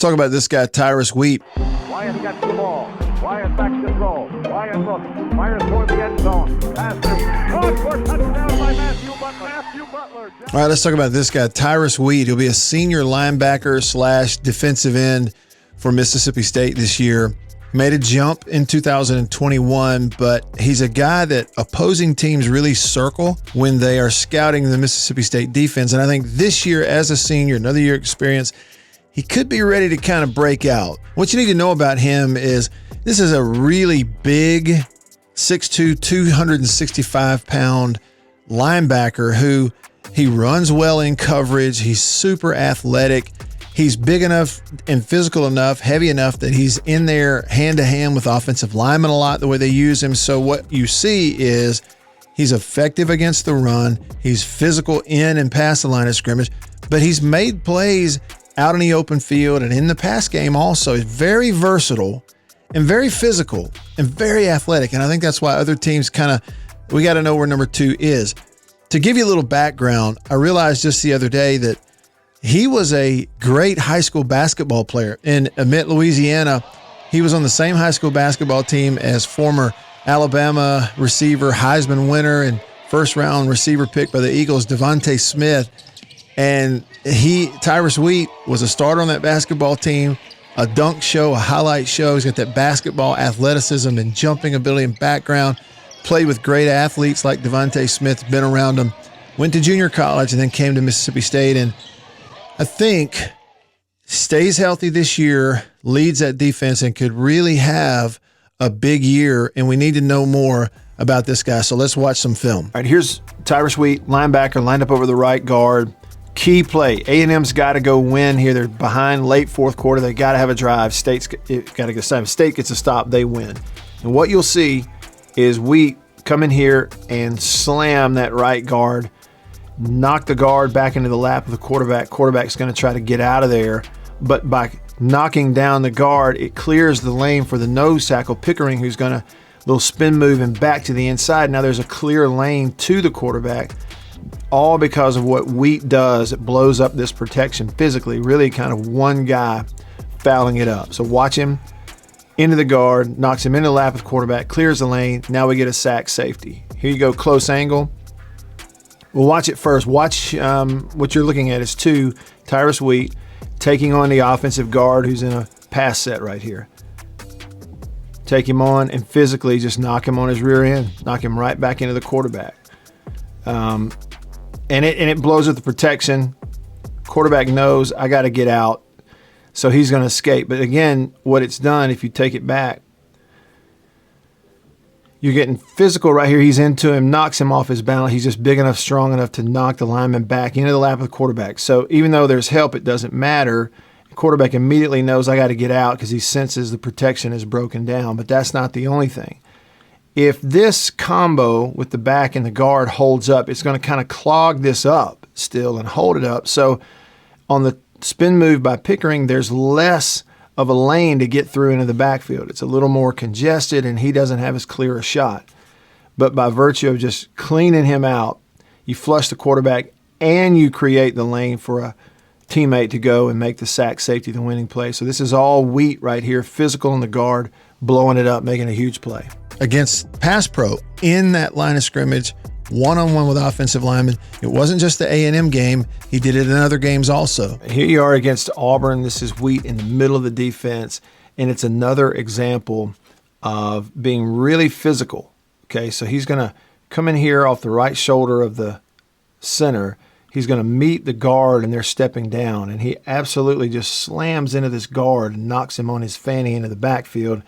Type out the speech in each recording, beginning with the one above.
talk about this guy, Tyrus Wheat. Wyatt gets the ball. Wyatt back to throw. Wyatt looks. Fires toward the end zone. Pass caught for touchdown by Matthew Butler. All right, let's talk about this guy, Tyrus Wheat. He'll be a senior linebacker / defensive end for Mississippi State this year. Made a jump in 2021, but he's a guy that opposing teams really circle when they are scouting the Mississippi State defense. And I think this year, as a senior, another year experience, he could be ready to kind of break out. What you need to know about him is this is a really big 6'2", 265-pound linebacker who he runs well in coverage. He's super athletic. He's big enough and physical enough, heavy enough that he's in there hand-to-hand with offensive linemen a lot, the way they use him. So what you see is he's effective against the run. He's physical in and past the line of scrimmage, but he's made plays out in the open field and in the pass game also. He's very versatile and very physical and very athletic. And I think that's why other teams we got to know where number 2 is. To give you a little background, I realized just the other day that he was a great high school basketball player in Emmett, Louisiana. He was on the same high school basketball team as former Alabama receiver, Heisman winner, and first-round receiver pick by the Eagles, Devontae Smith. And Tyrus Wheat, was a starter on that basketball team, a dunk show, a highlight show. He's got that basketball athleticism and jumping ability and background. Played with great athletes like Devontae Smith, been around him. Went to junior college and then came to Mississippi State. And I think stays healthy this year, leads that defense, and could really have a big year. And we need to know more about this guy. So let's watch some film. All right, here's Tyrus Wheat, linebacker, lined up over the right guard. Key play. A&M's got to go win here. They're behind late fourth quarter. They got to have a drive. State's got to get a stop. State gets a stop, they win. And what you'll see is Wheat come in here and slam that right guard, knock the guard back into the lap of the quarterback. Quarterback's going to try to get out of there, but by knocking down the guard, it clears the lane for the nose tackle, Pickering, who's going to little spin move and back to the inside. Now there's a clear lane to the quarterback, all because of what Wheat does. It blows up this protection physically, really kind of one guy fouling it up. So watch him into the guard, knocks him into the lap of the quarterback, clears the lane. Now we get a sack safety. Here you go, close angle. We'll watch it first. Watch what you're looking at is Tyrus Wheat taking on the offensive guard who's in a pass set right here. Take him on and physically just knock him on his rear end, knock him right back into the quarterback. And it blows up the protection. Quarterback knows I got to get out, so he's going to escape. But again, what it's done, if you take it back, you're getting physical right here. He's into him, knocks him off his balance. He's just big enough, strong enough to knock the lineman back into the lap of the quarterback. So even though there's help, it doesn't matter. The quarterback immediately knows I got to get out because he senses the protection is broken down. But that's not the only thing. If this combo with the back and the guard holds up, it's going to kind of clog this up still and hold it up. So on the spin move by Pickering, there's less of a lane to get through into the backfield. It's a little more congested, and he doesn't have as clear a shot. But by virtue of just cleaning him out, you flush the quarterback and you create the lane for a teammate to go and make the sack safety the winning play. So this is all Wheat right here, physical in the guard, blowing it up, making a huge play. Against pass pro in that line of scrimmage, one-on-one with offensive linemen. It wasn't just the A&M game. He did it in other games also. Here you are against Auburn. This is Wheat in the middle of the defense, and it's another example of being really physical. Okay, so he's going to come in here off the right shoulder of the center. He's going to meet the guard, and they're stepping down, and he absolutely just slams into this guard and knocks him on his fanny into the backfield,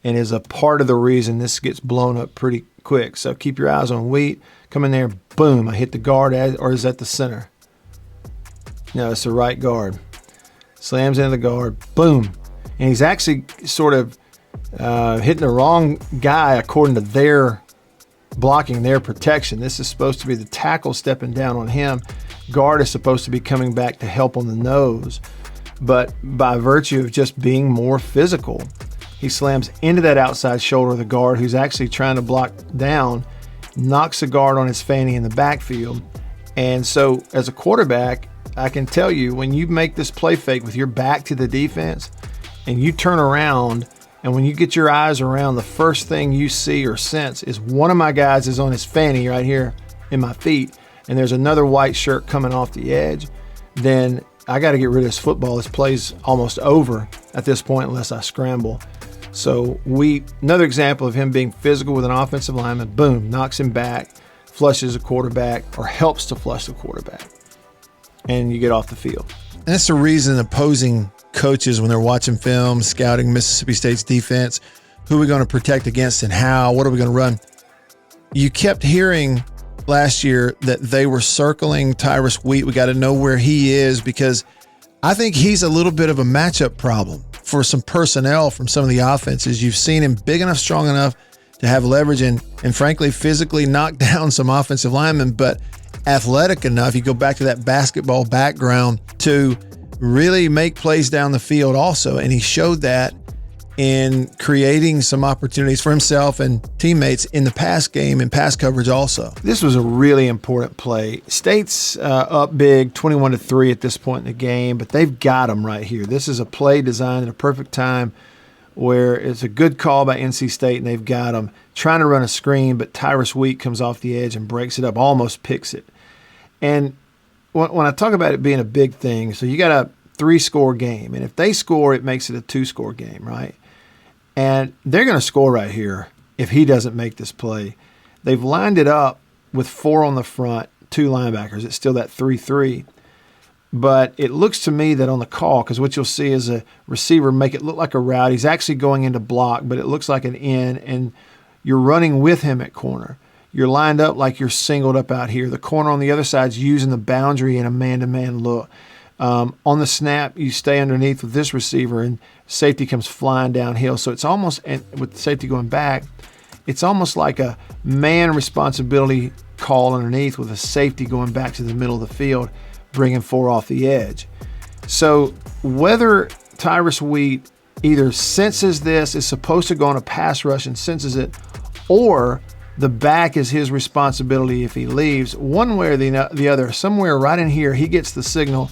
and is a part of the reason this gets blown up pretty quick. So keep your eyes on Wheat. Come in there, boom, I hit the guard, or is that the center? No, it's the right guard. Slams into the guard, boom. And he's actually sort of hitting the wrong guy according to their blocking, their protection. This is supposed to be the tackle stepping down on him. Guard is supposed to be coming back to help on the nose. But by virtue of just being more physical, he slams into that outside shoulder of the guard who's actually trying to block down, knocks the guard on his fanny in the backfield. And so as a quarterback, I can tell you, when you make this play fake with your back to the defense and you turn around, and when you get your eyes around, the first thing you see or sense is one of my guys is on his fanny right here in my feet, and there's another white shirt coming off the edge, then I got to get rid of this football. This play's almost over at this point unless I scramble. So another example of him being physical with an offensive lineman, boom, knocks him back, flushes a quarterback, or helps to flush the quarterback, and you get off the field. And that's the reason opposing coaches, when they're watching film, scouting Mississippi State's defense, who are we going to protect against and how, what are we going to run? You kept hearing last year that they were circling Tyrus Wheat. We got to know where he is, because I think he's a little bit of a matchup problem for some personnel from some of the offenses. You've seen him big enough, strong enough to have leverage and frankly, physically knock down some offensive linemen, but athletic enough, you go back to that basketball background, to really make plays down the field also. And he showed that in creating some opportunities for himself and teammates in the pass game and pass coverage also. This was a really important play. State's up big, 21-3 at this point in the game, but they've got them right here. This is a play designed at a perfect time where it's a good call by NC State, and they've got them trying to run a screen, but Tyrus Wheat comes off the edge and breaks it up, almost picks it. And when I talk about it being a big thing, so you got a 3-score game, and if they score, it makes it a 2-score game, right? And they're going to score right here if he doesn't make this play. They've lined it up with 4 on the front, 2 linebackers. It's still that 3-3. But it looks to me that on the call, because what you'll see is a receiver make it look like a route. He's actually going into block, but it looks like an in, and you're running with him at corner. You're lined up like you're singled up out here. The corner on the other side's using the boundary in a man-to-man look. On the snap, you stay underneath with this receiver, and safety comes flying downhill. So it's almost, and with safety going back, it's almost like a man responsibility call underneath with a safety going back to the middle of the field, bringing 4 off the edge. So whether Tyrus Wheat either senses this, is supposed to go on a pass rush and senses it, or the back is his responsibility if he leaves, one way or the other, somewhere right in here, he gets the signal,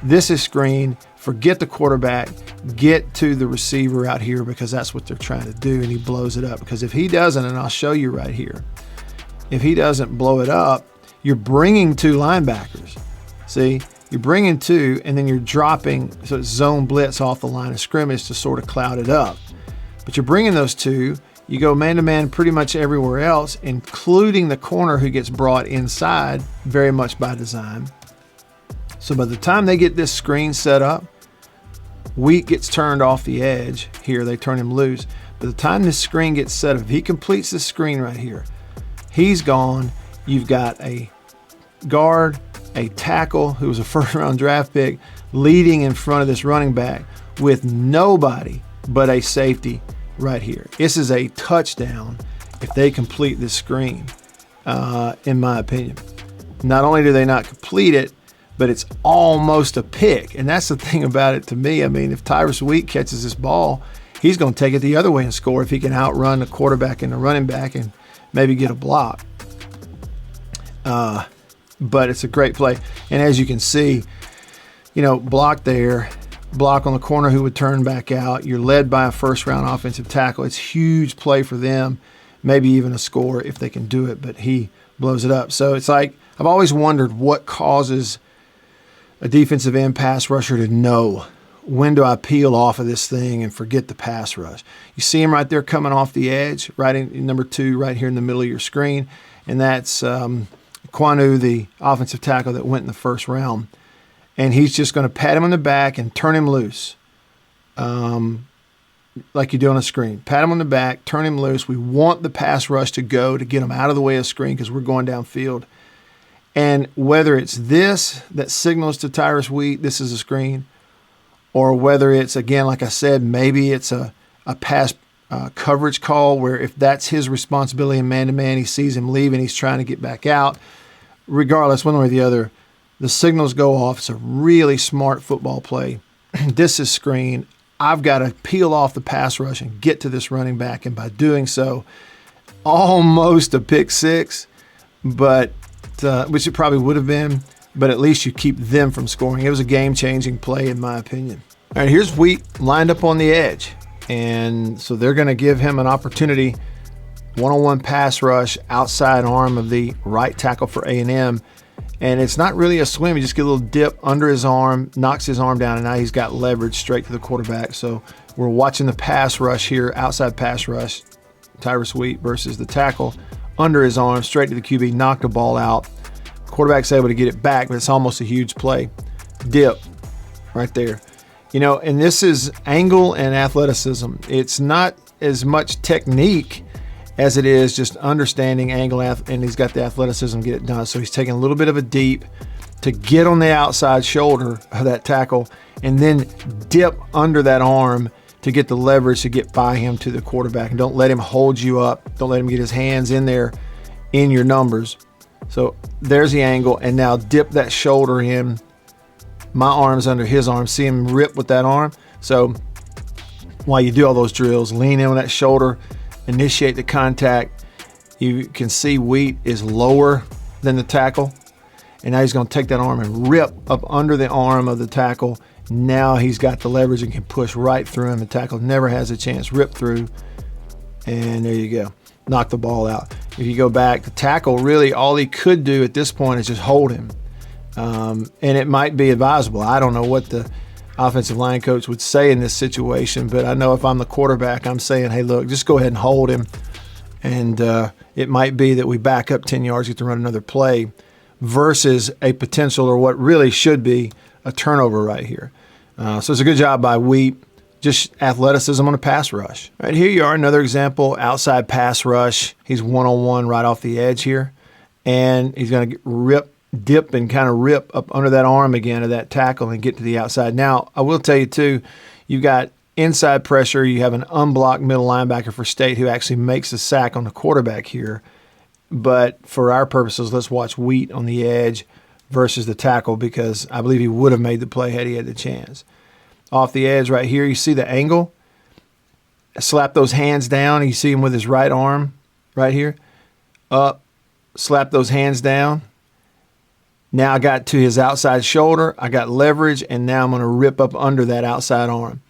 this is screen, forget the quarterback, get to the receiver out here, because that's what they're trying to do, and he blows it up. Because if he doesn't, and I'll show you right here, if he doesn't blow it up, you're bringing 2 linebackers. See, you're bringing 2, and then you're dropping, so it's zone blitz off the line of scrimmage to sort of cloud it up. But you're bringing those 2, you go man-to-man pretty much everywhere else, including the corner who gets brought inside, very much by design. So by the time they get this screen set up, Wheat gets turned off the edge. Here, they turn him loose. By the time this screen gets set up, if he completes this screen right here, he's gone. You've got a guard, a tackle who was a first-round draft pick, leading in front of this running back with nobody but a safety right here. This is a touchdown if they complete this screen, in my opinion. Not only do they not complete it, but it's almost a pick. And that's the thing about it to me. I mean, if Tyrus Wheat catches this ball, he's going to take it the other way and score if he can outrun the quarterback and the running back and maybe get a block. But it's a great play. And as you can see, block there, block on the corner who would turn back out. You're led by a first-round offensive tackle. It's huge play for them, maybe even a score if they can do it, but he blows it up. So it's like, I've always wondered what causes a defensive end pass rusher to know, when do I peel off of this thing and forget the pass rush? You see him right there coming off the edge, right in number 2, right here in the middle of your screen, and that's Kwanu, the offensive tackle that went in the first round. And he's just going to pat him on the back and turn him loose, like you do on a screen. Pat him on the back, turn him loose. We want the pass rush to go to get him out of the way of the screen because we're going downfield. And whether it's this that signals to Tyrus Wheat, this is a screen, or whether it's, again, like I said, maybe it's a pass coverage call where if that's his responsibility in man-to-man, he sees him leave and he's trying to get back out. Regardless, one way or the other, the signals go off. It's a really smart football play. This is screen. I've got to peel off the pass rush and get to this running back, and by doing so, almost a pick 6, but which it probably would have been, but at least you keep them from scoring. It was a game-changing play, in my opinion. All right, here's Wheat lined up on the edge. And so they're going to give him an opportunity, one-on-one pass rush, outside arm of the right tackle for A&M. And it's not really a swim. You just get a little dip under his arm, knocks his arm down, and now he's got leverage straight to the quarterback. So we're watching the pass rush here, outside pass rush, Tyrus Wheat versus the tackle under his arm, straight to the QB, knocked the ball out. Quarterback's able to get it back, but it's almost a huge play. Dip right there. And this is angle and athleticism. It's not as much technique as it is just understanding angle, and he's got the athleticism to get it done. So he's taking a little bit of a deep to get on the outside shoulder of that tackle and then dip under that arm to get the leverage to get by him to the quarterback. And don't let him hold you up. Don't let him get his hands in there in your numbers. So there's the angle, and now dip that shoulder in. My arm's under his arm. See him rip with that arm. So while you do all those drills, lean in with that shoulder, initiate the contact. You can see Wheat is lower than the tackle. And now he's going to take that arm and rip up under the arm of the tackle. Now he's got the leverage and can push right through him. The tackle never has a chance. Rip through. And there you go. Knock the ball out. If you go back, the tackle, really all he could do at this point is just hold him. And it might be advisable. I don't know what the offensive line coach would say in this situation, but I know if I'm the quarterback, I'm saying, hey, look, just go ahead and hold him. And it might be that we back up 10 yards, get to run another play versus a potential or what really should be a turnover right here. So it's a good job by Wheat. Just athleticism on a pass rush. All right, here you are, another example, outside pass rush. He's one-on-one right off the edge here. And he's going to dip and kind of rip up under that arm again of that tackle and get to the outside. Now, I will tell you, too, you've got inside pressure. You have an unblocked middle linebacker for State who actually makes the sack on the quarterback here. But for our purposes, let's watch Wheat on the edge versus the tackle because I believe he would have made the play had he had the chance. Off the edge right here, you see the angle. Slap those hands down. You see him with his right arm right here. Up, slap those hands down. Now I got to his outside shoulder. I got leverage, and now I'm going to rip up under that outside arm.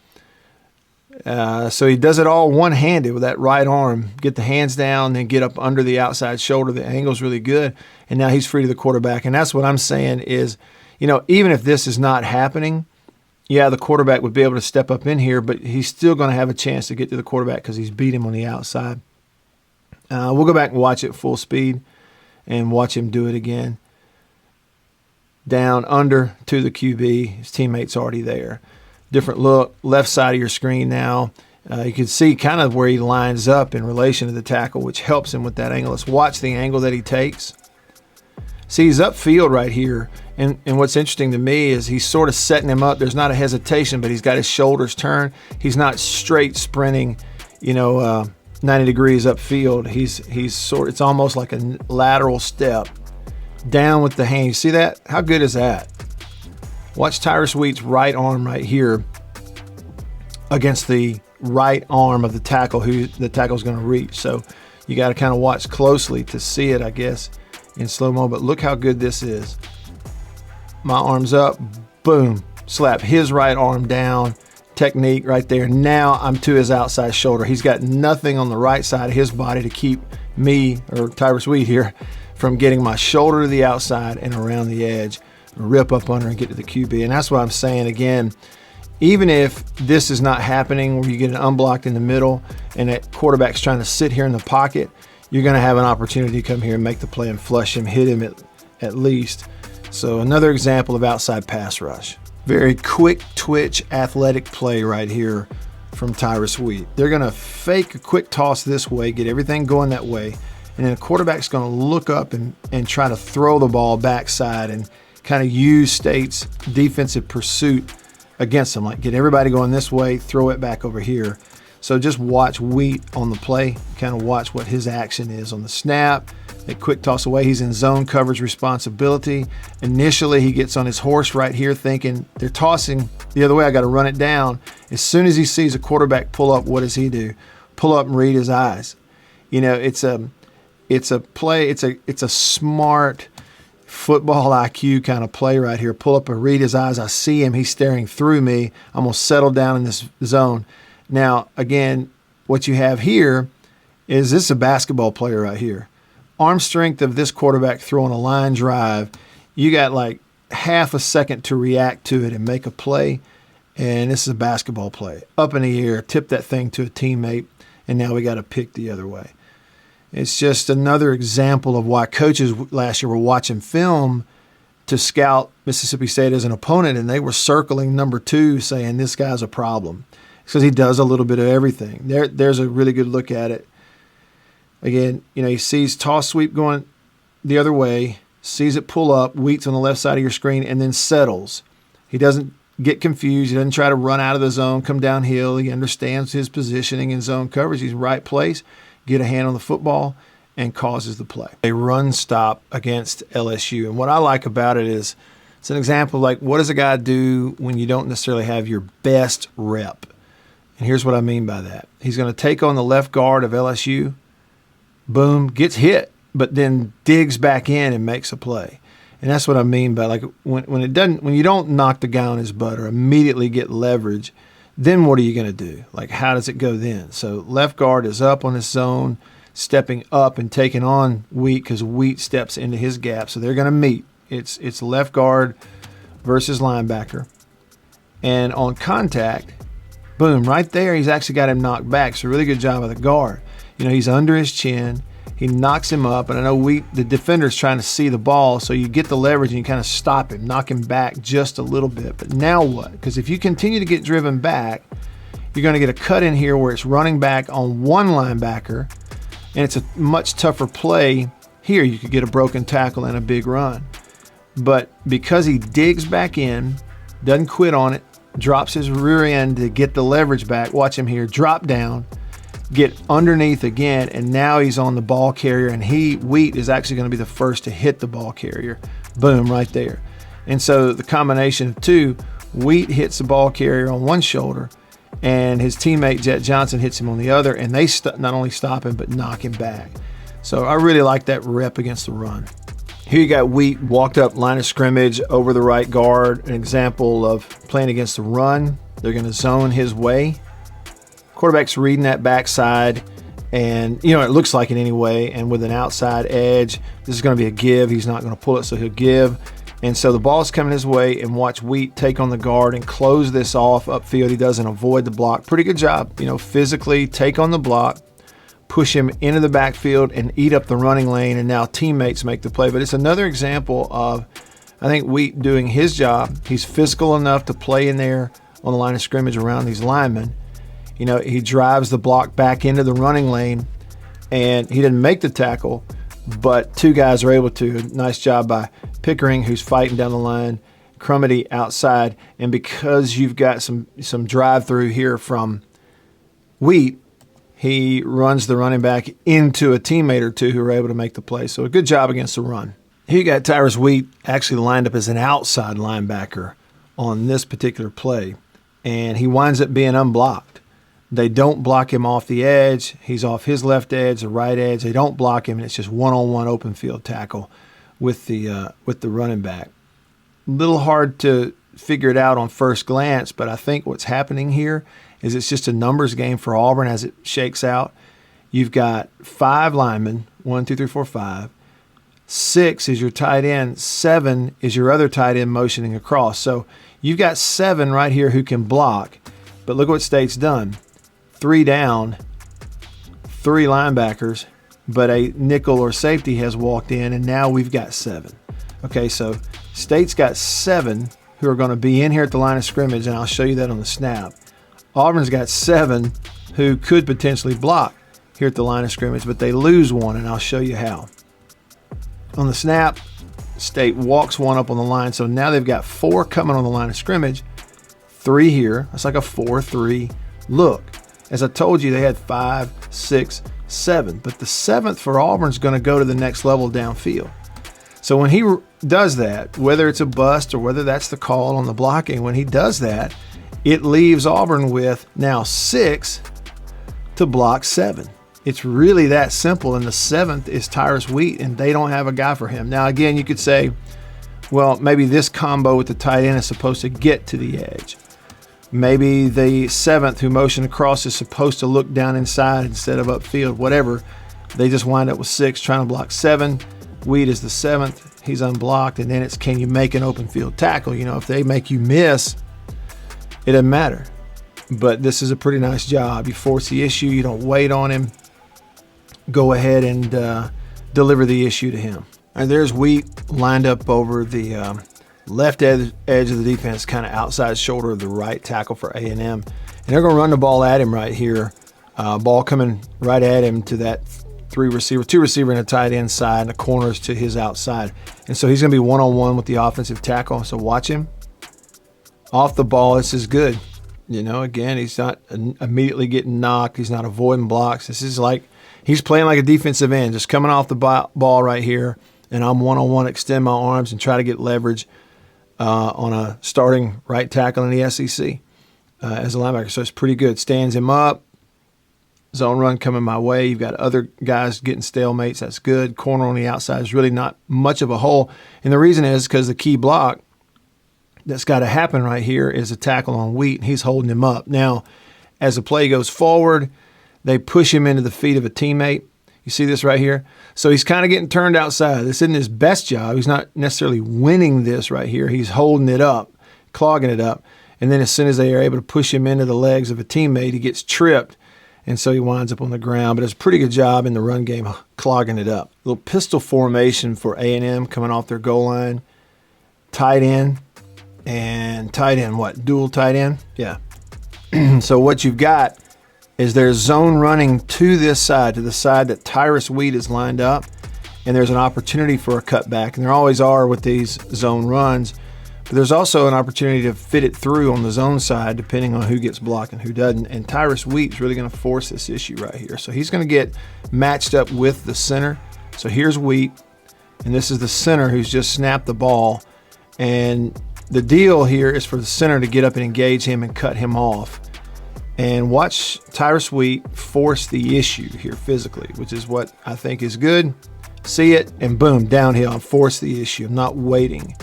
So he does it all one-handed with that right arm. Get the hands down, then get up under the outside shoulder. The angle's really good, and now he's free to the quarterback. And that's what I'm saying is, even if this is not happening, yeah, the quarterback would be able to step up in here, but he's still going to have a chance to get to the quarterback because he's beat him on the outside. We'll go back and watch it full speed and watch him do it again. Down, under, to the QB. His teammate's already there. Different look, left side of your screen now. You can see kind of where he lines up in relation to the tackle, which helps him with that angle. Let's watch the angle that he takes. See, he's upfield right here. And what's interesting to me is he's sort of setting him up. There's not a hesitation, but he's got his shoulders turned. He's not straight sprinting, 90 degrees upfield. It's almost like a lateral step down with the hand. You see that? How good is that? Watch Tyrus Wheat's right arm right here against the right arm of the tackle who the tackle's going to reach. So you got to kind of watch closely to see it, I guess, in slow-mo. But look how good this is. My arm's up, boom, slap his right arm down, technique right there. Now I'm to his outside shoulder. He's got nothing on the right side of his body to keep me, or Tyrus Wheat here, from getting my shoulder to the outside and around the edge, rip up under and get to the QB. And that's what I'm saying again. Even if this is not happening where you get it unblocked in the middle and that quarterback's trying to sit here in the pocket, you're going to have an opportunity to come here and make the play and flush him, hit him at least. So another example of outside pass rush. Very quick twitch athletic play right here from Tyrus Wheat. They're going to fake a quick toss this way, get everything going that way, and then the quarterback's going to look up and try to throw the ball backside and kind of use State's defensive pursuit against them. Like get everybody going this way, throw it back over here. So just watch Wheat on the play, kind of watch what his action is on the snap. A quick toss away. He's in zone coverage responsibility. Initially, he gets on his horse right here thinking they're tossing the other way. I got to run it down. As soon as he sees a quarterback pull up, what does he do? Pull up and read his eyes. It's a play. It's a smart football IQ kind of play right here. Pull up and read his eyes. I see him. He's staring through me. I'm going to settle down in this zone. Now, again, what you have here is this is a basketball player right here. Arm strength of this quarterback throwing a line drive. You got like half a second to react to it and make a play. And this is a basketball play. Up in the air, tip that thing to a teammate, and now we got to pick the other way. It's just another example of why coaches last year were watching film to scout Mississippi State as an opponent, and they were circling number 2 saying this guy's a problem because he does a little bit of everything. There's a really good look at it. Again, he sees toss sweep going the other way, sees it pull up, Wheat's on the left side of your screen, and then settles. He doesn't get confused. He doesn't try to run out of the zone, come downhill. He understands his positioning in zone coverage. He's right place, get a hand on the football, and causes the play. A run stop against LSU. And what I like about it is it's an example of like what does a guy do when you don't necessarily have your best rep? And here's what I mean by that. He's going to take on the left guard of LSU, boom, gets hit, but then digs back in and makes a play. And that's what I mean by like when you don't knock the guy on his butt or immediately get leverage, then what are you going to do? Like how does it go then? So left guard is up on his zone, stepping up and taking on Wheat because Wheat steps into his gap. So they're going to meet. It's left guard versus linebacker. And on contact, boom, right there, he's actually got him knocked back. So really good job of the guard. He's under his chin. He knocks him up, and I know the defender's trying to see the ball, so you get the leverage and you kind of stop him, knock him back just a little bit. But now what? Because if you continue to get driven back, you're going to get a cut in here where it's running back on one linebacker, and it's a much tougher play. Here you could get a broken tackle and a big run. But because he digs back in, doesn't quit on it, drops his rear end to get the leverage back, watch him here, drop down, get underneath again, and now he's on the ball carrier, and Wheat is actually going to be the first to hit the ball carrier. Boom, right there. And so the combination of two, Wheat hits the ball carrier on one shoulder, and his teammate Jet Johnson hits him on the other, and they not only stop him, but knock him back. So I really like that rep against the run. Here you got Wheat walked up line of scrimmage over the right guard, an example of playing against the run. They're going to zone his way. Quarterback's reading that backside, and it looks like it anyway, and with an outside edge, this is going to be a give. He's not going to pull it, so he'll give. And so the ball's coming his way, and watch Wheat take on the guard and close this off upfield. He doesn't avoid the block. Pretty good job, physically take on the block, push him into the backfield, and eat up the running lane, and now teammates make the play. But it's another example of, I think, Wheat doing his job. He's physical enough to play in there on the line of scrimmage around these linemen. He drives the block back into the running lane, and he didn't make the tackle, but two guys are able to. Nice job by Pickering, who's fighting down the line, Crumity outside, and because you've got some drive-through here from Wheat, he runs the running back into a teammate or two who are able to make the play. So a good job against the run. Here you got Tyrus Wheat actually lined up as an outside linebacker on this particular play, and he winds up being unblocked. They don't block him off the edge. He's off his left edge, the right edge. They don't block him, and it's just one-on-one open field tackle with the running back. A little hard to figure it out on first glance, but I think what's happening here is it's just a numbers game for Auburn as it shakes out. You've got 5 linemen, 1, 2, 3, 4, 5. 6 is your tight end. 7 is your other tight end motioning across. So you've got 7 right here who can block, but look what State's done. 3 down, 3 linebackers, but a nickel or safety has walked in, and now we've got 7. Okay, so State's got 7 who are going to be in here at the line of scrimmage, and I'll show you that on the snap. Auburn's got 7 who could potentially block here at the line of scrimmage, but they lose 1, and I'll show you how. On the snap, State walks 1 up on the line, so now they've got 4 coming on the line of scrimmage, 3 here. That's like a 4-3 look. As I told you, they had 5, 6, 7, but the 7th for Auburn is going to go to the next level downfield. So when he does that, whether it's a bust or whether that's the call on the blocking, when he does that, it leaves Auburn with now 6 to block 7. It's really that simple. And the 7th is Tyrus Wheat, and they don't have a guy for him. Now, again, you could say, well, maybe this combo with the tight end is supposed to get to the edge. Maybe the 7th who motioned across is supposed to look down inside instead of upfield, whatever. They just wind up with 6 trying to block 7. Wheat is the 7th. He's unblocked. And then it's, can you make an open field tackle? You know, if they make you miss, it doesn't matter. But this is a pretty nice job. You force the issue. You don't wait on him. Go ahead and deliver the issue to him. And there's Wheat lined up over the left edge of the defense, kind of outside shoulder of the right tackle for A&M. And they're going to run the ball at him right here. Ball coming right at him to that two receiver and a tight end side, and the corners to his outside. And so he's going to be one-on-one with the offensive tackle. So watch him. Off the ball, this is good. You know, again, he's not immediately getting knocked. He's not avoiding blocks. This is like he's playing like a defensive end, just coming off the ball right here. And I'm one-on-one, extend my arms and try to get leverage on a starting right tackle in the SEC as a linebacker. So it's pretty good. Stands him up. Zone run coming my way. You've got other guys getting stalemates. That's good. Corner on the outside is really not much of a hole. And the reason is because the key block that's got to happen right here is a tackle on Wheat, and he's holding him up. Now, as the play goes forward, they push him into the feet of a teammate. You see this right here? So he's kind of getting turned outside. This isn't his best job. He's not necessarily winning this right here. He's holding it up, clogging it up. And then as soon as they are able to push him into the legs of a teammate, he gets tripped, and so he winds up on the ground. But it's a pretty good job in the run game clogging it up. Little pistol formation for A&M coming off their goal line. Tight end. And tight end, what? Dual tight end? Yeah. So what you've got is there's zone running to this side, to the side that Tyrus Wheat is lined up, and there's an opportunity for a cutback. And there always are with these zone runs, but there's also an opportunity to fit it through on the zone side depending on who gets blocked and who doesn't. And Tyrus Wheat's really going to force this issue right here. So he's going to get matched up with the center. So here's Wheat, and this is the center who's just snapped the ball. And the deal here is for the center to get up and engage him and cut him off. And watch Tyrus Wheat force the issue here physically, which is what I think is good. See it, and boom, downhill, and force the issue. I'm not waiting.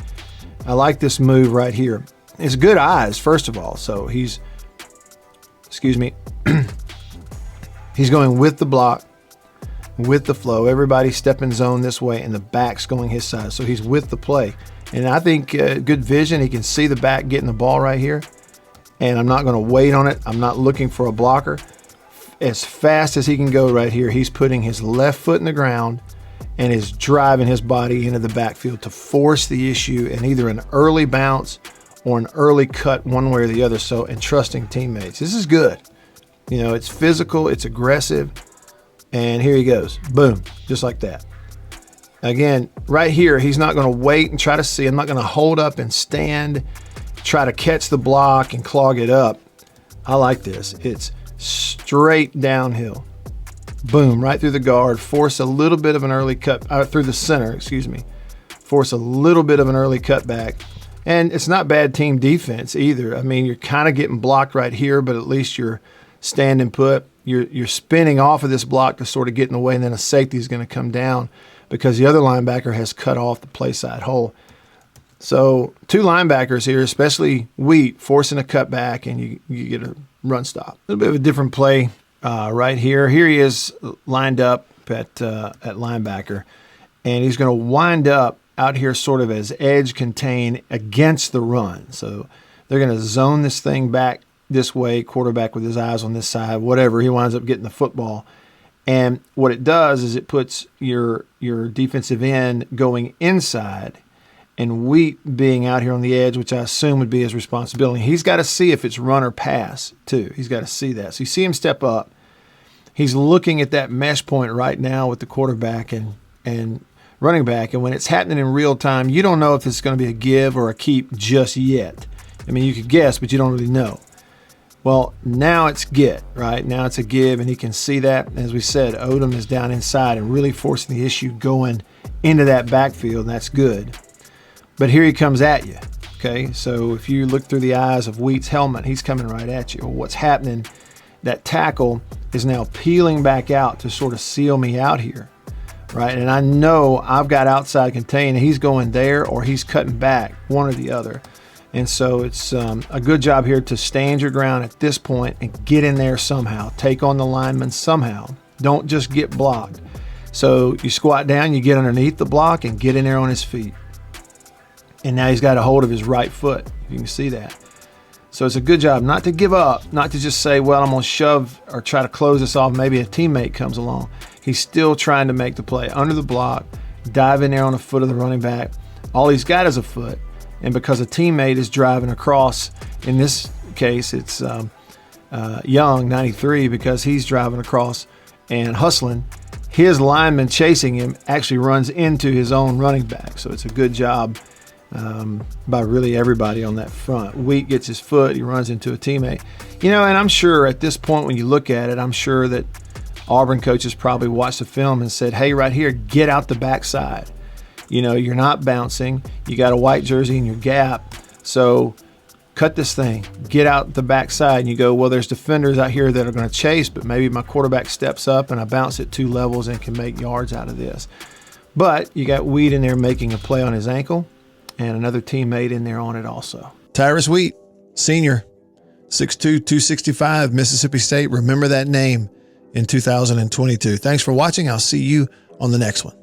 I like this move right here. It's good eyes, first of all. So he's going with the block, with the flow. Everybody stepping zone this way, and the back's going his side. So he's with the play. And I think good vision. He can see the back getting the ball right here. And I'm not going to wait on it. I'm not looking for a blocker. As fast as he can go right here, he's putting his left foot in the ground and is driving his body into the backfield to force the issue in either an early bounce or an early cut one way or the other. So, and trusting teammates. This is good. You know, it's physical, it's aggressive. And here he goes. Boom. Just like that. Again, right here, he's not going to wait and try to see. I'm not going to hold up and stand, try to catch the block and clog it up. I like this. It's straight downhill. Boom, right through the guard. Force a little bit of an early cut, through the center, excuse me. Force a little bit of an early cutback. And it's not bad team defense either. I mean, you're kind of getting blocked right here, but at least you're standing put. You're spinning off of this block to sort of get in the way, and then a safety is going to come down because the other linebacker has cut off the play side hole. So 2 linebackers here, especially Wheat, forcing a cutback, and you get a run stop. A little bit of a different play right here. Here he is lined up at linebacker, and he's going to wind up out here sort of as edge contain against the run. So they're going to zone this thing back this way, quarterback with his eyes on this side, whatever. He winds up getting the football. And what it does is it puts your defensive end going inside, and Wheat being out here on the edge, which I assume would be his responsibility. He's got to see if it's run or pass, too. He's got to see that. So you see him step up. He's looking at that mesh point right now with the quarterback and running back. And when it's happening in real time, you don't know if it's going to be a give or a keep just yet. I mean, you could guess, but you don't really know. Well, now it's get, right? Now it's a give, and he can see that. As we said, Odom is down inside and really forcing the issue going into that backfield, and that's good. But here he comes at you, okay? So if you look through the eyes of Wheat's helmet, he's coming right at you. Well, what's happening, that tackle is now peeling back out to sort of seal me out here, right? And I know I've got outside contain, and he's going there or he's cutting back, one or the other. And so it's a good job here to stand your ground at this point and get in there somehow. Take on the lineman somehow. Don't just get blocked. So you squat down, you get underneath the block and get in there on his feet. And now he's got a hold of his right foot. You can see that. So it's a good job not to give up, not to just say, well, I'm going to shove or try to close this off. Maybe a teammate comes along. He's still trying to make the play under the block, dive in there on the foot of the running back. All he's got is a foot. And because a teammate is driving across, in this case, it's Young, 93, because he's driving across and hustling, his lineman chasing him actually runs into his own running back. So it's a good job by really everybody on that front. Wheat gets his foot, he runs into a teammate. And I'm sure at this point when you look at it, I'm sure that Auburn coaches probably watched the film and said, hey, right here, get out the backside. You're not bouncing. You got a white jersey in your gap. So cut this thing, get out the backside. And you go, well, there's defenders out here that are going to chase, but maybe my quarterback steps up and I bounce it 2 levels and can make yards out of this. But you got Wheat in there making a play on his ankle and another teammate in there on it also. Tyrus Wheat, senior, 6'2", 265, Mississippi State. Remember that name in 2022. Thanks for watching. I'll see you on the next one.